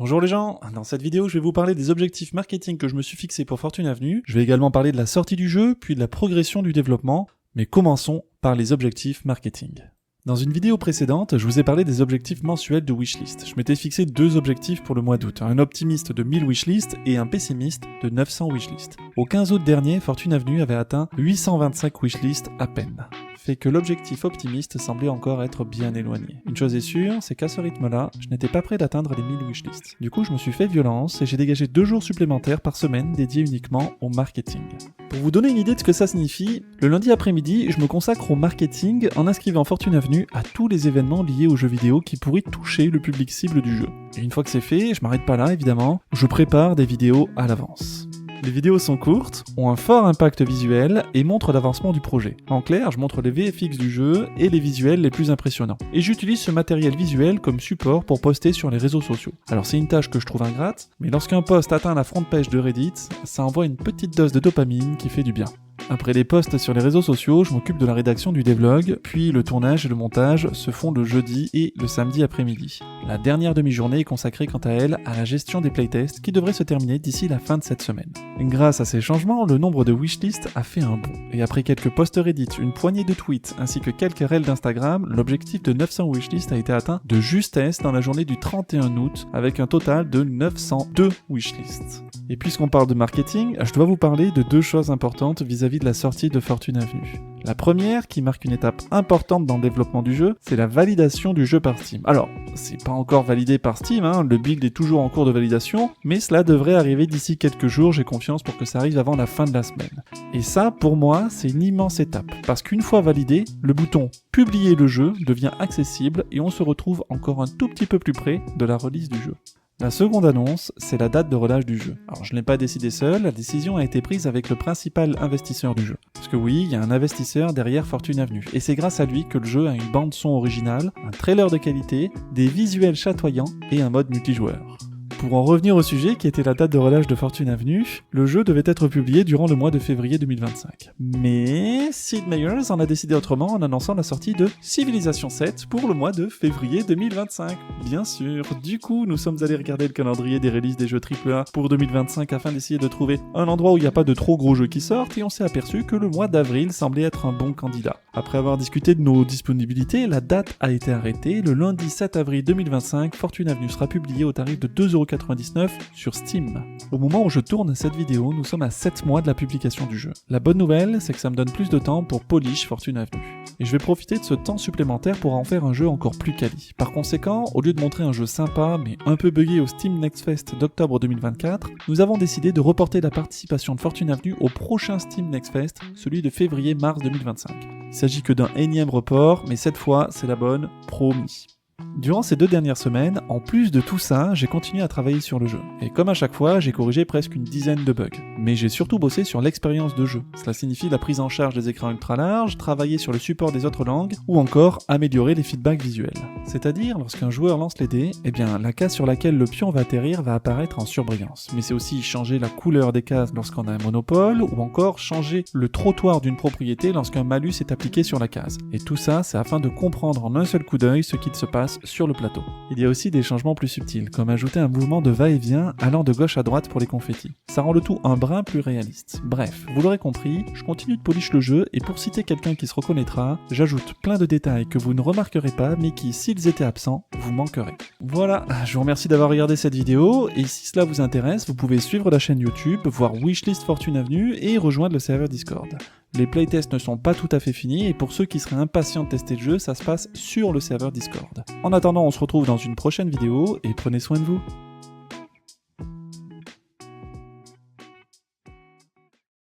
Bonjour les gens, dans cette vidéo je vais vous parler des objectifs marketing que je me suis fixé pour Fortune Avenue. Je vais également parler de la sortie du jeu, puis de la progression du développement, mais commençons par les objectifs marketing. Dans une vidéo précédente, je vous ai parlé des objectifs mensuels de wishlist. Je m'étais fixé deux objectifs pour le mois d'août, un optimiste de 1000 wishlists et un pessimiste de 900 wishlists. Au 15 août dernier, Fortune Avenue avait atteint 825 wishlists à peine. Fait que l'objectif optimiste semblait encore être bien éloigné. Une chose est sûre, c'est qu'à ce rythme-là, je n'étais pas prêt d'atteindre les 1000 wishlists. Du coup, je me suis fait violence et j'ai dégagé 2 jours supplémentaires par semaine dédiés uniquement au marketing. Pour vous donner une idée de ce que ça signifie, le lundi après-midi, je me consacre au marketing en inscrivant Fortune Avenue à tous les événements liés aux jeux vidéo qui pourraient toucher le public cible du jeu. Et une fois que c'est fait, je m'arrête pas là évidemment, je prépare des vidéos à l'avance. Les vidéos sont courtes, ont un fort impact visuel et montrent l'avancement du projet. En clair, je montre les VFX du jeu et les visuels les plus impressionnants. Et j'utilise ce matériel visuel comme support pour poster sur les réseaux sociaux. Alors c'est une tâche que je trouve ingrate, mais lorsqu'un post atteint la front page de Reddit, ça envoie une petite dose de dopamine qui fait du bien. Après les posts sur les réseaux sociaux, je m'occupe de la rédaction du devlog, puis le tournage et le montage se font le jeudi et le samedi après-midi. La dernière demi-journée est consacrée quant à elle à la gestion des playtests qui devrait se terminer d'ici la fin de cette semaine. Grâce à ces changements, le nombre de wishlists a fait un bond. Et après quelques posts Reddit, une poignée de tweets ainsi que quelques reels d'Instagram, l'objectif de 900 wishlists a été atteint de justesse dans la journée du 31 août avec un total de 902 wishlists. Et puisqu'on parle de marketing, je dois vous parler de deux choses importantes vis-à-vis de la sortie de Fortune Avenue. La première, qui marque une étape importante dans le développement du jeu, c'est la validation du jeu par Steam. Alors, c'est pas encore validé par Steam, le build est toujours en cours de validation, mais cela devrait arriver d'ici quelques jours, j'ai confiance pour que ça arrive avant la fin de la semaine. Et ça, pour moi, c'est une immense étape, parce qu'une fois validé, le bouton « Publier le jeu » devient accessible et on se retrouve encore un tout petit peu plus près de la release du jeu. La seconde annonce, c'est la date de relâche du jeu. Alors je ne l'ai pas décidé seul, la décision a été prise avec le principal investisseur du jeu. Parce que oui, il y a un investisseur derrière Fortune Avenue, et c'est grâce à lui que le jeu a une bande son originale, un trailer de qualité, des visuels chatoyants et un mode multijoueur. Pour en revenir au sujet qui était la date de relâche de Fortune Avenue, le jeu devait être publié durant le mois de février 2025. Mais Sid Meier's en a décidé autrement en annonçant la sortie de Civilization 7 pour le mois de février 2025. Bien sûr, du coup nous sommes allés regarder le calendrier des releases des jeux AAA pour 2025 afin d'essayer de trouver un endroit où il n'y a pas de trop gros jeux qui sortent et on s'est aperçu que le mois d'avril semblait être un bon candidat. Après avoir discuté de nos disponibilités, la date a été arrêtée, le lundi 7 avril 2025, Fortune Avenue sera publié au tarif de 2,99€ sur Steam. Au moment où je tourne cette vidéo, nous sommes à 7 mois de la publication du jeu. La bonne nouvelle, c'est que ça me donne plus de temps pour polish Fortune Avenue. Et je vais profiter de ce temps supplémentaire pour en faire un jeu encore plus quali. Par conséquent, au lieu de montrer un jeu sympa mais un peu buggé au Steam Next Fest d'octobre 2024, nous avons décidé de reporter la participation de Fortune Avenue au prochain Steam Next Fest, celui de février-mars 2025. Il s'agit que d'un énième report, mais cette fois, c'est la bonne, promis. Durant ces 2 dernières semaines, en plus de tout ça, j'ai continué à travailler sur le jeu. Et comme à chaque fois, j'ai corrigé presque une dizaine de bugs. Mais j'ai surtout bossé sur l'expérience de jeu. Cela signifie la prise en charge des écrans ultra larges, travailler sur le support des autres langues, ou encore améliorer les feedbacks visuels. C'est-à-dire, lorsqu'un joueur lance les dés, la case sur laquelle le pion va atterrir va apparaître en surbrillance. Mais c'est aussi changer la couleur des cases lorsqu'on a un monopole, ou encore changer le trottoir d'une propriété lorsqu'un malus est appliqué sur la case. Et tout ça, c'est afin de comprendre en un seul coup d'œil ce qu'il se passe sur le plateau. Il y a aussi des changements plus subtils, comme ajouter un mouvement de va-et-vient allant de gauche à droite pour les confettis. Ça rend le tout un brin plus réaliste. Bref, vous l'aurez compris, je continue de polish le jeu et pour citer quelqu'un qui se reconnaîtra, j'ajoute plein de détails que vous ne remarquerez pas mais qui, s'ils étaient absents, vous manqueraient. Voilà, je vous remercie d'avoir regardé cette vidéo et si cela vous intéresse, vous pouvez suivre la chaîne YouTube, voir Wishlist Fortune Avenue et rejoindre le serveur Discord. Les playtests ne sont pas tout à fait finis et pour ceux qui seraient impatients de tester le jeu, ça se passe sur le serveur Discord. En attendant, on se retrouve dans une prochaine vidéo et prenez soin de vous.